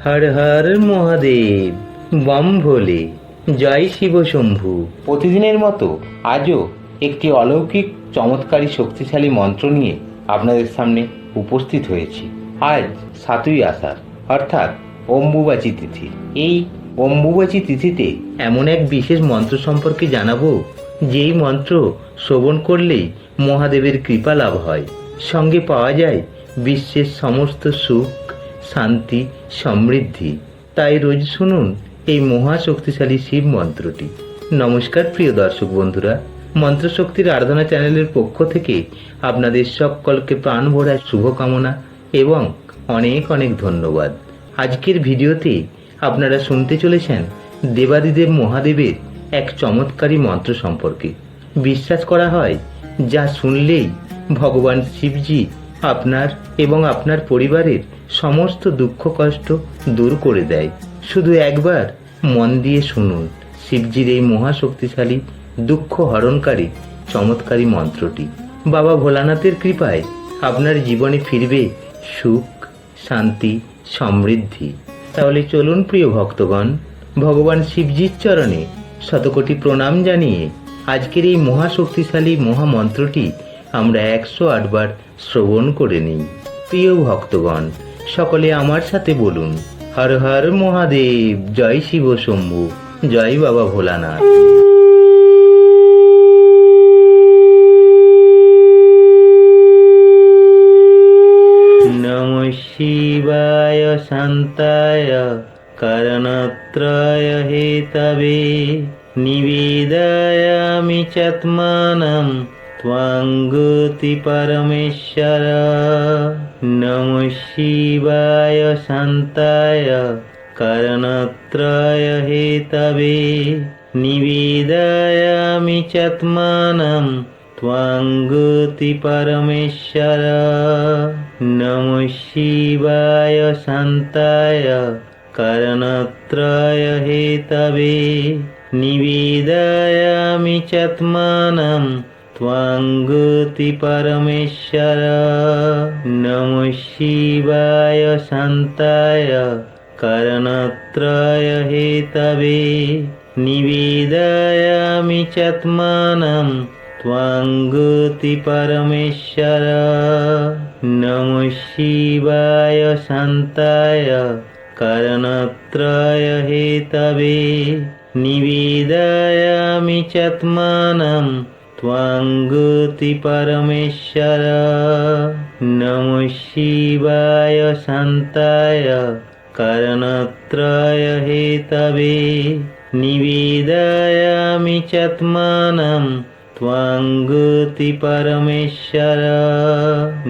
Har Har Mahadev, bomb ভোলে, জয় শিব শম্ভু। প্রতিদিনের মতো আজও একটি অলৌকিক চমৎকারী শক্তিশালী মন্ত্র নিয়ে আপনাদের সামনে উপস্থিত হয়েছি। আজ 7ই আষাঢ় অর্থাৎ অম্বুবাচী তিথি। এই অম্বুবাচী তিথিতে এমন এক বিশেষ মন্ত্র সম্পর্কে জানাবো, যেই মন্ত্র শ্রবণ করলেই মহাদেবের কৃপা লাভ হয়, সঙ্গে পাওয়া যায় বিশ্বের সমস্ত সুখ, শান্তি, সমৃদ্ধি। তাই রোজ শুনুন এই মহা শক্তিশালী শিব মন্ত্রটি। নমস্কার প্রিয় দর্শক বন্ধুরা, মন্ত্রশক্তির আরাধনা চ্যানেলের পক্ষ থেকে আপনাদের সকলকে প্রাণ ভরা শুভকামনা এবং অনেক অনেক ধন্যবাদ। আজকের ভিডিওতে আপনারা শুনতে চলেছেন দেবাদিদেব মহাদেবের এক চমৎকারী মন্ত্র সম্পর্কে। বিশ্বাস করা হয়, যা শুনলেই ভগবান শিবজি আপনার এবং আপনার পরিবারের সমস্ত দুঃখ কষ্ট দূর করে দেয়। শুধু একবার মন দিয়ে শুনুন শিবজির এই মহাশক্তিশালী দুঃখ হরণকারী চমৎকারী মন্ত্রটি। বাবা ভোলানাথের কৃপায় আপনার জীবনে ফিরবে সুখ, শান্তি, সমৃদ্ধি। তাহলে চলুন প্রিয় ভক্তগণ, ভগবান শিবজির চরণে শতকোটি প্রণাম জানিয়ে আজকের এই মহাশক্তিশালী মহামন্ত্রটি আমরা 108 বার শ্রবণ করে নিই। প্রিয় ভক্তগণ, সকলে আমার সাথে বলুন, হর হর মহাদেব, জয় শিব শম্ভু, জয় বাবা ভোলানাথ। নমঃ শিবায় শান্তায় কারণত্রয় হেতবে নিবেদয়ামি চাত্মানম ত্বঙ্গতি পরমেশ্বর। নমঃ শিবায় শান্তায় কারণত্রয় হেতবে নিবেদয়ামি চাত্মানম ত্বঙ্গতি পরমেশ্বর। নমঃ শিবায় শান্তায় কারণত্রয় হেতবে নিবেদয়ামি চাত্মানম ত্বঙ্গতি পরমেশ্বর। নমঃ শিবায় শান্তায় কারণত্রয় হেতবে নিবেদয়ামি চাত্মানম ত্বঙ্গতি পরমেশ্বর। নমঃ শিবায় শান্তায় কারণত্রয় হেতবে নিবেদয়ামি চাত্মানম ত্বঙ্গতি পরমেশ্বর। নমঃ শিবায় শান্তায় কারণত্রয় হেতবে নিবেদয়ামি চাত্মানম ত্বঙ্গতি পরমেশ্বর।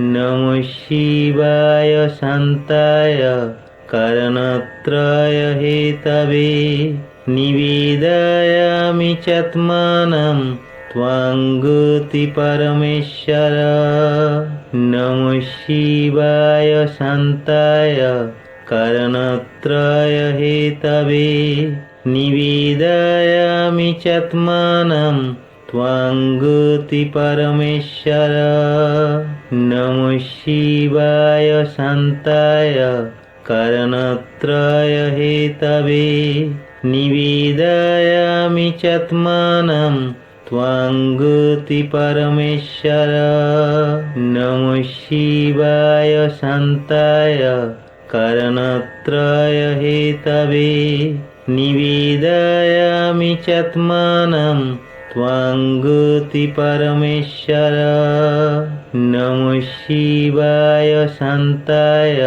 নমঃ শিবায় শান্তায় কারণত্রয় হেতবে নিবেদয়ামি চাত্মানম ত্বঙ্গতি পরমেশ্বর। নমঃ শিবায় শান্তায় কারণত্রয় হেতবে নিবেদয়ামি চাত্মানম ত্বঙ্গতি পরমেশ্বর। নমঃ শিবায় শান্তায় কারণত্রয় হেতবে নিবেদয়ামি চাত্মানম ত্বঙ্গতি পরমেশ্বর। নমঃ শিবায় শান্তায় কারণত্রয় হেতবে নিবেদয়ামি চাত্মানম ত্বঙ্গতি পরমেশ্বর। নমঃ শিবায় শান্তায়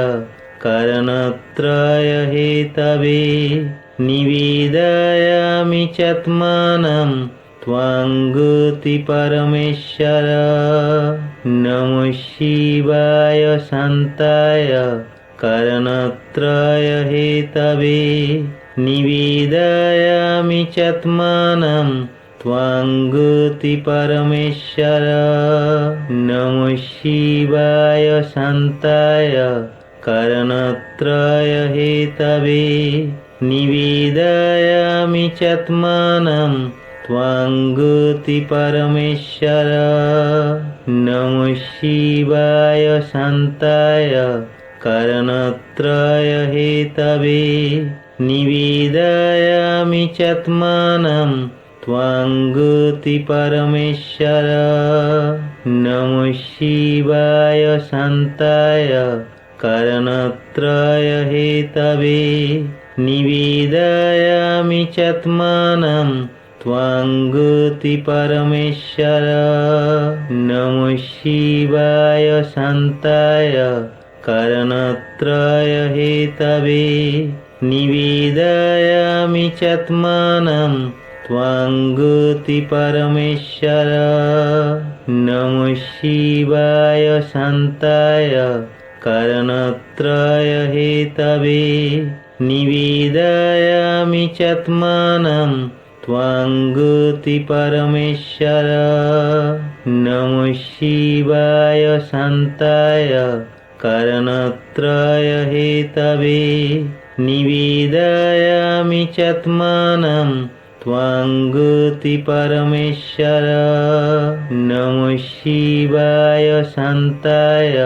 কারণত্রয় হেতবে নিবেদয়ামি চাত্মানম ত্বঙ্গতি পরমেশ্বর। নমঃ শিবায় শান্তায় কারণত্রয় হেতবে নিবেদয়ামি চাত্মানম ত্বঙ্গতি পরমেশ্বর। নমঃ শিবায় শান্তায় কারণত্রয় হেতবে নিবেদয়ামি চাত্মানম ত্বঙ্গতি পরমেশ্বর। নমঃ শিবায় শান্তায় करणत्रय हेतवे निवेदयामि चात्मानं त्वां गति परमेश्वर। नमः शिवाय शान्ताय करणत्रय हेतवे निवेदयामि चात्मानं त्वां गति परमेश्वर। नमः शिवाय शान्ताय करणत्रय हेतवे निवेदयामि चात्मानं त्वां गति परमेश्वर। नमः शिवाय शान्ताय करणत्रय हेतवे निवेदयामि चात्मानं त्वां गति परमेश्वर। नमः शिवाय शान्ताय करणत्रय हेतवे निवेदयामि चात्मानं त्वां गति परमेश्वर। नमः शिवाय शान्ताय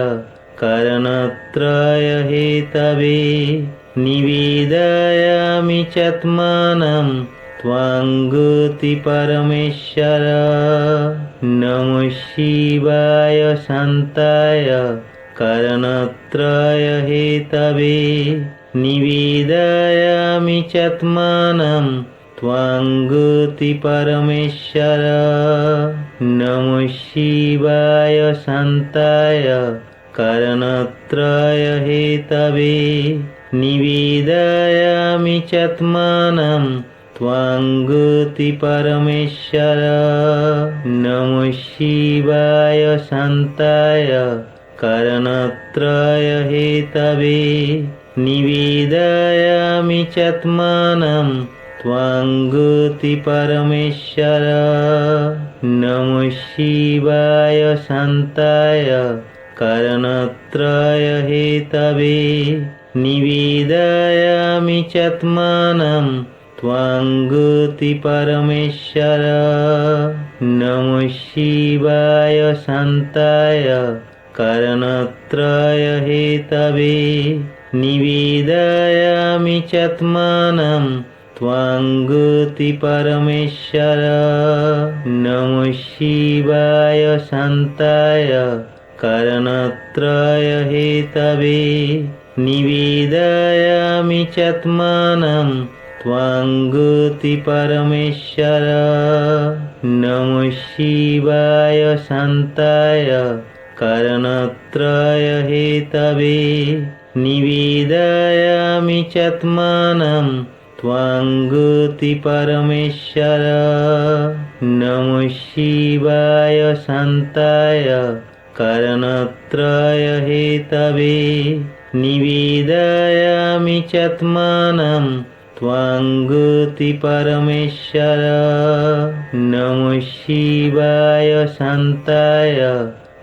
करणत्रय हेतवे निवेदयामि चात्मानं त्वां गति परमेश्वर। नमः शिवाय शान्ताय करणत्रय हेतवे निवेदयामि चात्मानं त्वां गति परमेश्वर। नमः शिवाय शान्ताय करणत्रय हेतवे निवेदयामि चात्मानं त्वां गति परमेश्वर। नमः शिवाय शान्ताय करणत्रय हेतवे निवेदयामि चात्मानं त्वां गति परमेश्वर। नमः शिवाय शान्ताय करणत्रय हेतवे निवेदयामि चात्मानं त्वां गति परमेश्वर। नमः शिवाय शान्ताय करणत्रय हेतवे निवेदयामि चात्मानं त्वां गति परमेश्वर। नमः शिवाय शान्ताय करणत्रय हेतवे निवेदयामि चात्मानं त्वां गति परमेश्वर। नमः शिवाय शान्ताय करणत्रय हेतवे निवेदयामि चात्मानं त्वां गति परमेश्वर। नमः शिवाय शान्ताय करणत्रय हेतवे निवेदयामि चात्मानं त्वां गति परमेश्वर। नमः शिवाय शान्ताय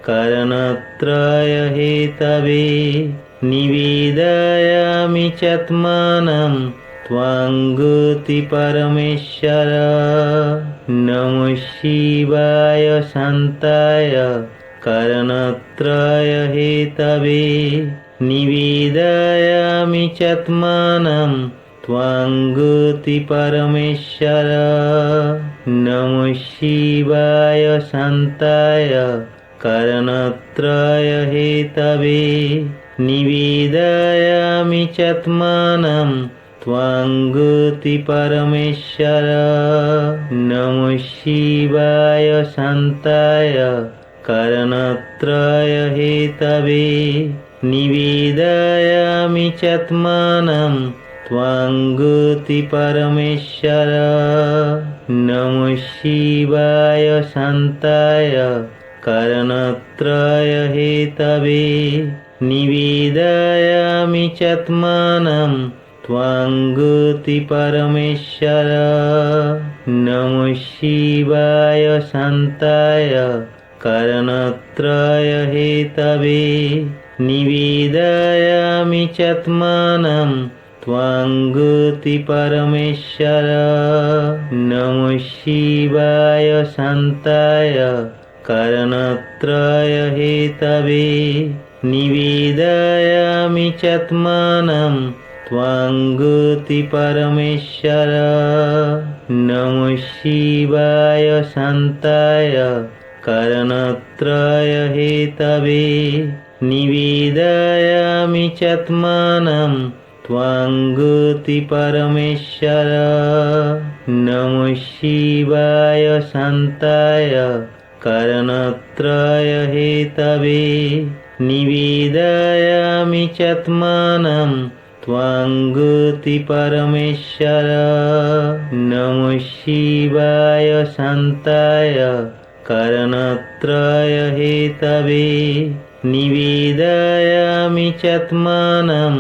करणत्रय हेतवे निवेदयामि चात्मानं त्वां गति परमेश्वर। नमः शिवाय शान्ताय करणत्रय हेतवे निवेदयामि चात्मानं त्वां गति परमेश्वर। नमः शिवाय शान्ताय करणत्रय हेतवे निवेदयामि चात्मानं त्वां गति परमेश्वर। नमः शिवाय शान्ताय करणत्रय हेतवे निवेदयामि चात्मानं त्वां गति परमेश्वर। नमः शिवाय शान्ताय करणत्रय हेतवे निवेदयामि चात्मानं त्वां गति परमेश्वर। नमः शिवाय शान्ताय करणत्रय हेतवे निवेदयामि चात्मानं त्वां गति परमेश्वर। नमः शिवाय शान्ताय करणत्रय हेतवे निवेदयामि चात्मानं त्वां गुति परमेश्वर। नमः शिवाय शान्ताय कारणत्रय हेतवे निवेदयामि चात्मानं त्वां गुति परमेश्वर। नमः शिवाय शान्ताय कारणत्रय हेतवे निवेदयामि चात्मानं त्वां गुति परमेश्वर। नमः शिवाय शान्ताय कारणत्रय हेतवे निवेदयामि चात्मानं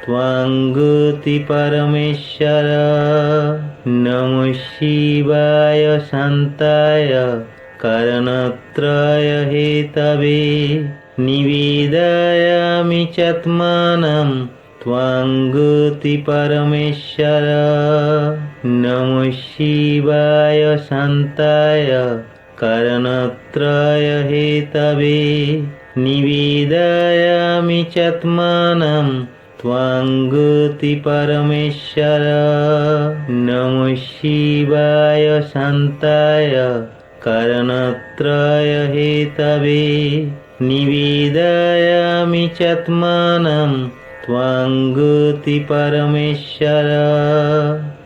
त्वां गुति परमेश्वर। नमः शिवाय शान्ताय कारणत्रय हेतवे निवेदयामि चात्मानं त्वां गुति परमेश्वर। नमः शिवाय शान्ताय कारणत्रय हेतवे निवेदयामि चात्मानं त्वां गुति परमेश्वर। नमः शिवाय शान्ताय कारणत्रय हेतवे निवेदयामि चात्मानं त्वां गुति परमेश्वर।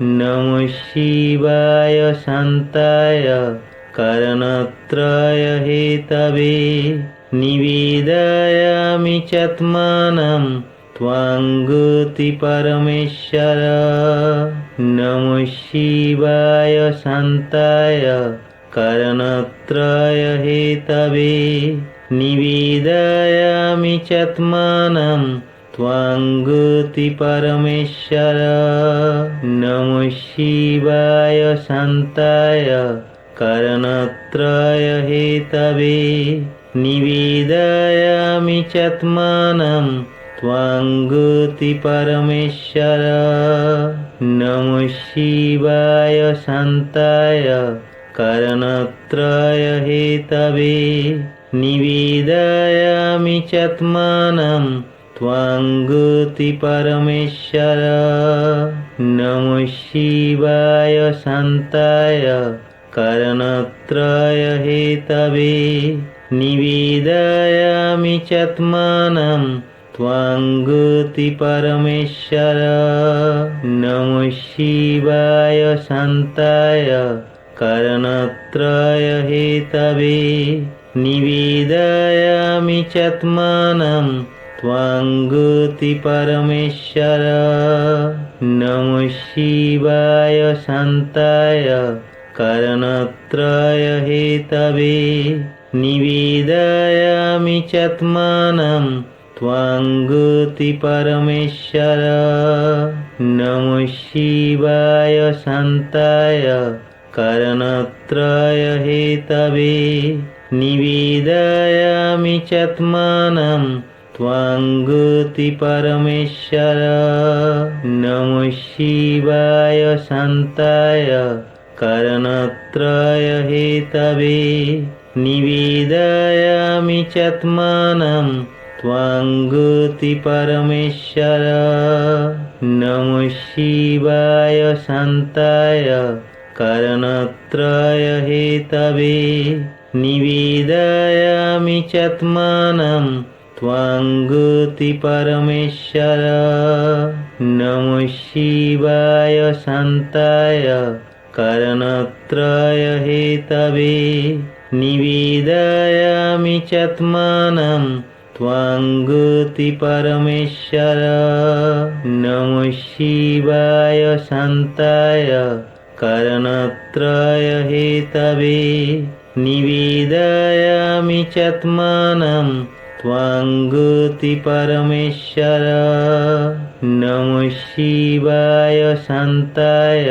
नमः शिवाय शान्ताय कारणत्रय हेतवे निवेदयामि चात्मानं त्वां गुति परमेश्वर। नमः शिवाय शान्ताय कारणत्रय हेतवे निवेदयामि चात्मानं त्वां गुति परमेश्वर। नमः शिवाय शान्ताय कारणत्रय हेतवे निवेदयामि चात्मानं त्वां गुति परमेश्वर। नमः शिवाय शान्ताय कारणत्रय हेतवे निवेदयामि चात्मानं त्वां गुति परमेश्वर। नमः शिवाय शान्ताय कारणत्रय हेतवे निवेदयामि चात्मानं त्वां गुति परमेश्वर। नमः शिवाय शान्ताय कारणत्रय हेतवे निवेदयामि चात्मानं त्वां गुति परमेश्वर। नमः शिवाय शान्ताय कारणत्रय हेतवे निवेदयामि चात्मानं त्वां गुति परमेश्वर। नमः शिवाय शान्ताय कारणत्रय हेतवे निवेदयामि चात्मानं त्वां गुति परमेश्वर। नमः शिवाय शान्ताय कारणत्रय हेतवे निवेदयामि चात्मानं त्वां गुति परमेश्वर। नमः शिवाय शान्ताय कारणत्रय हेतवे निवेदयामि चात्मानं त्वां गुति परमेश्वर। नमः शिवाय शान्ताय कारणत्रय हेतवे निवेदयामि चात्मानं त्वां गुति परमेश्वर। नमः शिवाय शान्ताय कारणत्रय हेतवे निवेदयामि चात्मानं त्वां गुति परमेश्वर। नमः शिवाय शान्ताय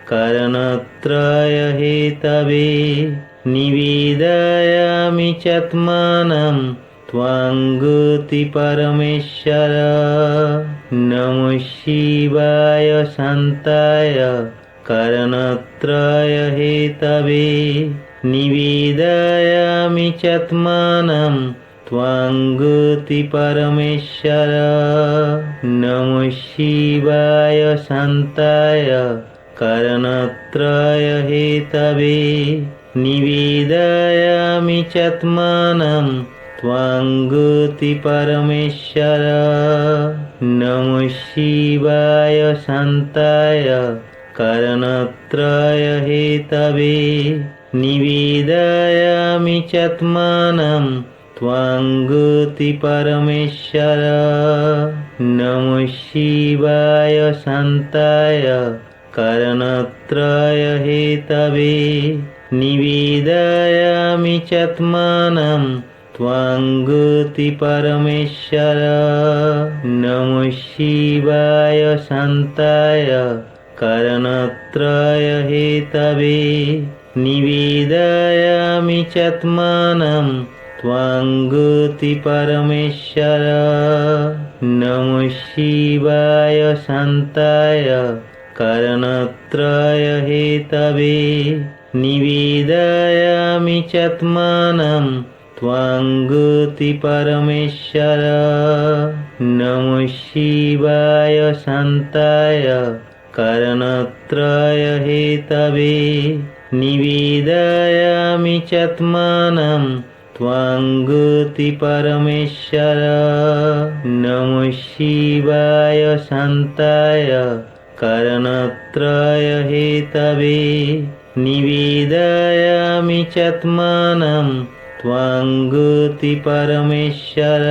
कारणत्रय हेतवे निवेदयामि चात्मानं त्वां गुति परमेश्वर। नमः शिवाय शान्ताय कारणत्रय हेतवे निवेदयामि चात्मानं त्वां गुति परमेश्वर। नमः शिवाय शान्ताय कारणत्रय हेतवे निवेदयामि चात्मानं त्वां गुति परमेश्वर। नमः शिवाय शान्ताय कारणत्रय हेतवे निवेदयामि चात्मानं त्वां गुति परमेश्वर। नमः शिवाय शान्ताय कारणत्रय हेतवे निवेदयामि चात्मानं त्वां गुति परमेश्वर। नमः शिवाय शान्ताय कारणत्रय हेतवे निवेदयामि चात्मानं त्वां गुति परमेश्वर। नमः शिवाय शान्ताय कारणत्रय हेतवे निवेदयामि चात्मानं त्वां गुति परमेश्वर। नमः शिवाय शान्ताय कारणत्रय हेतवे निवेदयामि चात्मानं त्वां गुति परमेश्वर। नमः शिवाय शान्ताय कारणत्रय हेतवे निवेदयामि चात्मानं त्वां गुति परमेश्वर।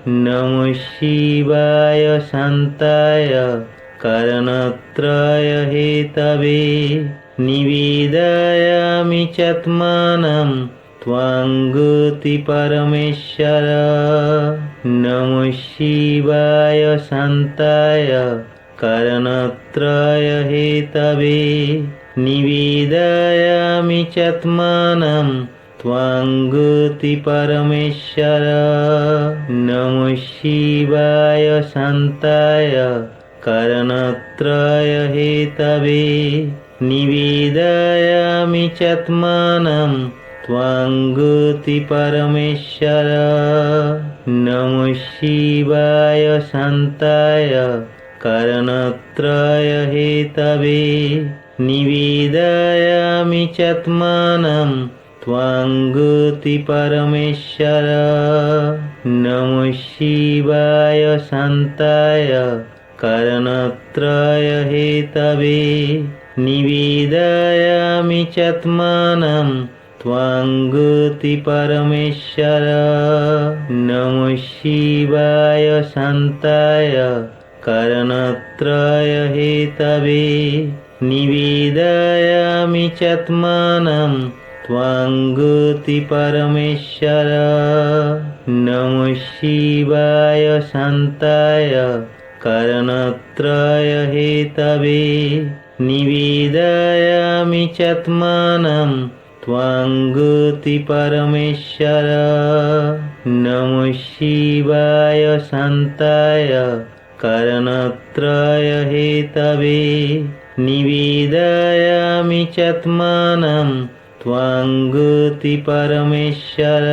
नमः शिवाय शान्ताय कारणत्रय हेतवे निवेदयामि चात्मानं त्वां गुति परमेश्वर। नमः शिवाय शान्ताय कारणत्रय हेतवे निवेदयामि चात्मानं त्वां गुति परमेश्वर। नमः शिवाय शान्ताय कारणत्रय हेतवे निवेदयामि चात्मानं त्वां गुति परमेश्वर। नमः शिवाय शान्ताय कारणत्रय हेतवे निवेदयामि चात्मानं त्वां गुति परमेश्वर। नमः शिवाय शान्ताय कारणत्रय हेतवे निवेदयामि चात्मानं त्वां गुति परमेश्वर। नमः शिवाय शान्ताय कारणत्रय हेतवे निवेदयामि चात्मानं त्वां गुति परमेश्वर। नमः शिवाय शान्ताय कारणत्रय हेतवे निवेदयामि चात्मानं त्वां गुति परमेश्वर। नमः शिवाय शान्ताय कारणत्रय हेतवे निवेदयामि चात्मानं त्वां गुति परमेश्वर।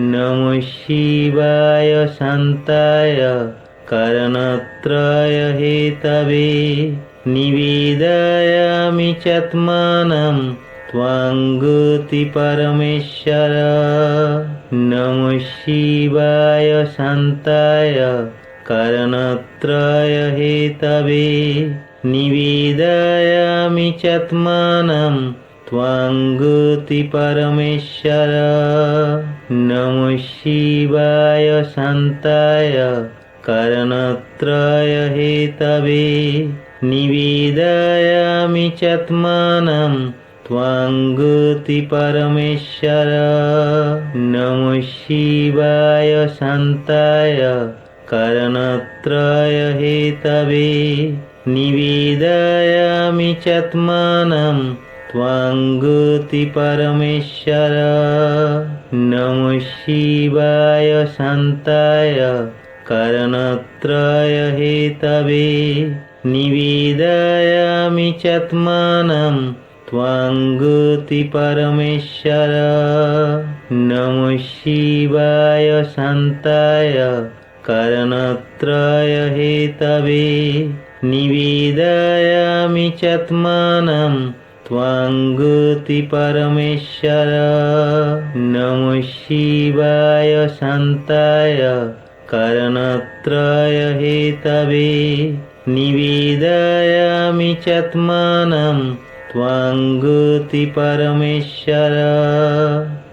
नमः शिवाय शान्ताय कारणत्रय हेतवे निवेदयामि चात्मानं त्वां गुति परमेश्वर। नमः शिवाय शान्ताय कारणत्रय हेतवे निवेदयामि चात्मानं त्वां गुति परमेश्वर। नमः शिवाय शान्ताय कारणत्रय हेतवे निवेदयामि चात्मानं त्वां गुति परमेश्वर। नमः शिवाय शान्ताय कारणत्रय हेतवे निवेदयामि चात्मानं त्वां गुति परमेश्वर। नमः शिवाय शान्ताय कारणत्रय हेतवे निवेदयामि चात्मानं त्वां गुति परमेश्वर। नमः शिवाय शान्ताय कारणत्रय हेतवे निवेदयामि चात्मानं त्वां गुति परमेश्वर। नमः शिवाय शान्ताय कारणत्रय हेतवे निवेदयामि चात्मानं त्वां गुति परमेश्वर।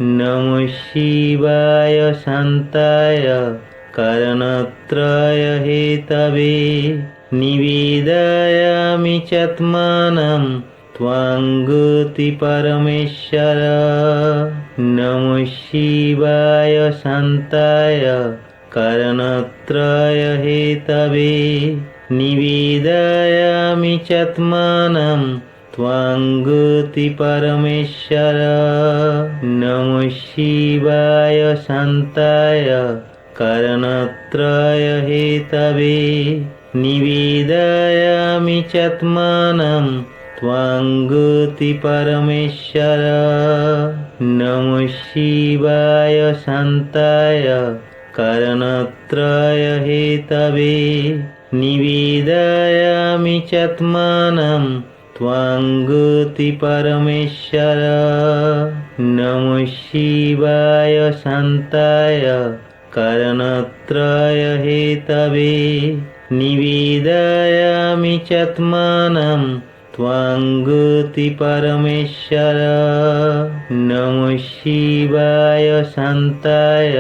नमः शिवाय शान्ताय कारणत्रय हेतवे निवेदयामि चात्मानं त्वां गुति परमेश्वर। नमः शिवाय शान्ताय कारणत्रय हेतवे निवेदयामि चात्मानं त्वां गुति परमेश्वर। नमः शिवाय शान्ताय कारणत्रय हेतवे निवेदयामि चात्मानं त्वां गुति परमेश्वर। नमः शिवाय शान्ताय कारणत्रय हेतवे निवेदयामि चात्मानं त्वां गुति परमेश्वर। नमः शिवाय शान्ताय कारणत्रय हेतवे निवेदयामि चात्मानं त्वां गुति परमेश्वर। नमः शिवाय शान्ताय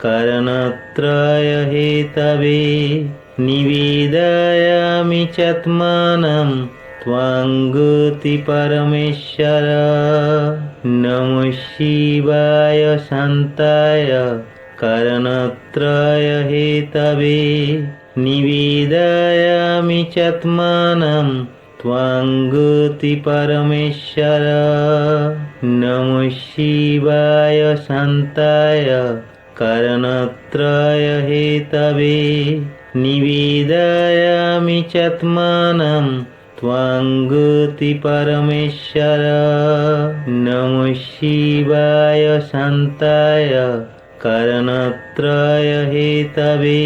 कारणत्रय हेतवे निवेदयामि चात्मानं त्वां गुति परमेश्वर। नमः शिवाय शान्ताय कारणत्रय हेतवे निवेदयामि चात्मानं त्वां गुति परमेश्वर। नमः शिवाय शान्ताय कारणत्रय हेतवे निवेदयामि चात्मानं त्वां गुति परमेश्वर। नमः शिवाय शान्ताय कारणत्रय हेतवे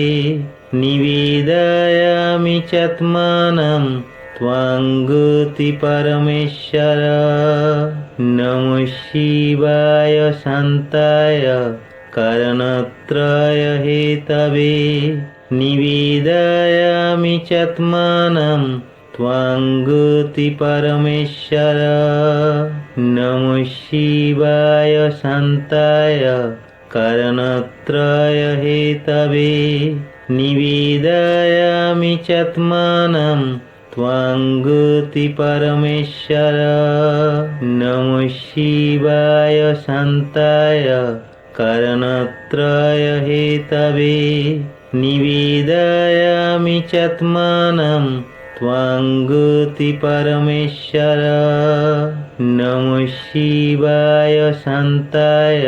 निवेदयामि चात्मानं त्वां गुति परमेश्वर। नमः शिवाय शान्ताय कारणत्रय हेतवे निवेदयामि चात्मानं त्वां गुति परमेश्वर। नमः शिवाय शान्ताय कारणत्रय हेतवे निवेदयामि चात्मानं त्वां गुति परमेश्वर। नमः शिवाय शान्ताय कारणत्रय हेतवे निवेदयामि चात्मानं त्वां गुति परमेश्वर। नमः शिवाय शान्ताय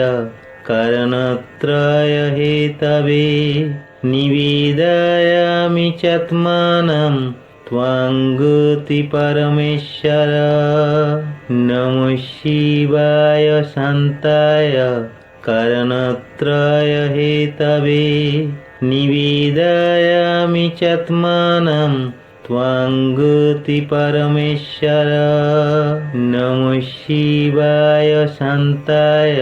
कारणत्रय हेतवे निवेदयामि चात्मानं त्वां गुति परमेश्वर। नमः शिवाय शान्ताय कारणत्रय हेतवे निवेदयामि चात्मानं त्वां गुति परमेश्वर। नमः शिवाय शान्ताय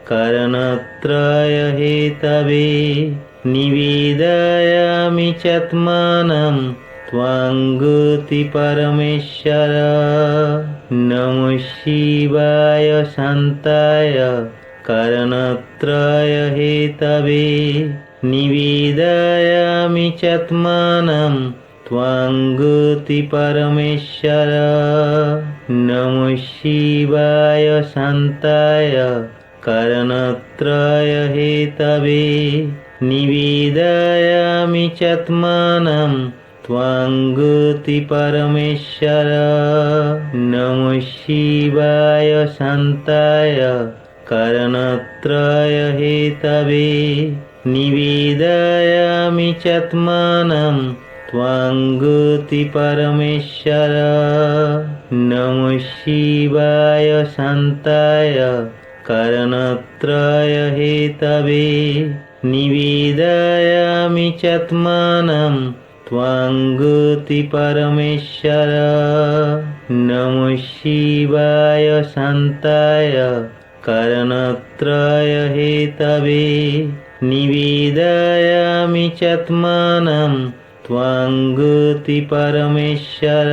कारणत्रय हेतवे निवेदयामि चात्मानं त्वां गुति परमेश्वर। नमः शिवाय शान्ताय कारणत्रय हेतवे निवेदयामि चात्मानं त्वां गुति परमेश्वर। नमः शिवाय शान्ताय कारणत्रय हेतवे निवेदयामि चात्मानं त्वां गुति परमेश्वर। नमः शिवाय शान्ताय कारणत्रय हेतवे निवेदयामि चात्मानं त्वां गुति परमेश्वर। नमः शिवाय शान्ताय कारणत्रय हेतवे निवेदयामि चात्मानं त्वां गुति परमेश्वर। नमः शिवाय शान्ताय कारणत्रय हेतवे निवेदयामि चात्मानं त्वां गुति परमेश्वर।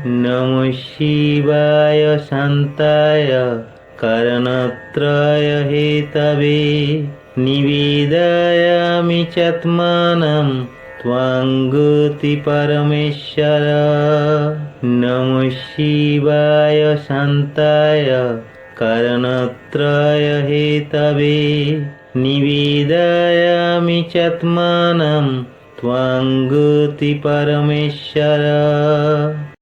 नमः शिवाय शान्ताय कारणत्रय हेतवे निवेदयामि चात्मानं त्वां गुति परमेश्वर। नमः शिवाय शान्ताय कारणत्रय हेतवे निवेदयामि चात्मानं त्वां गुति परमेश्वर।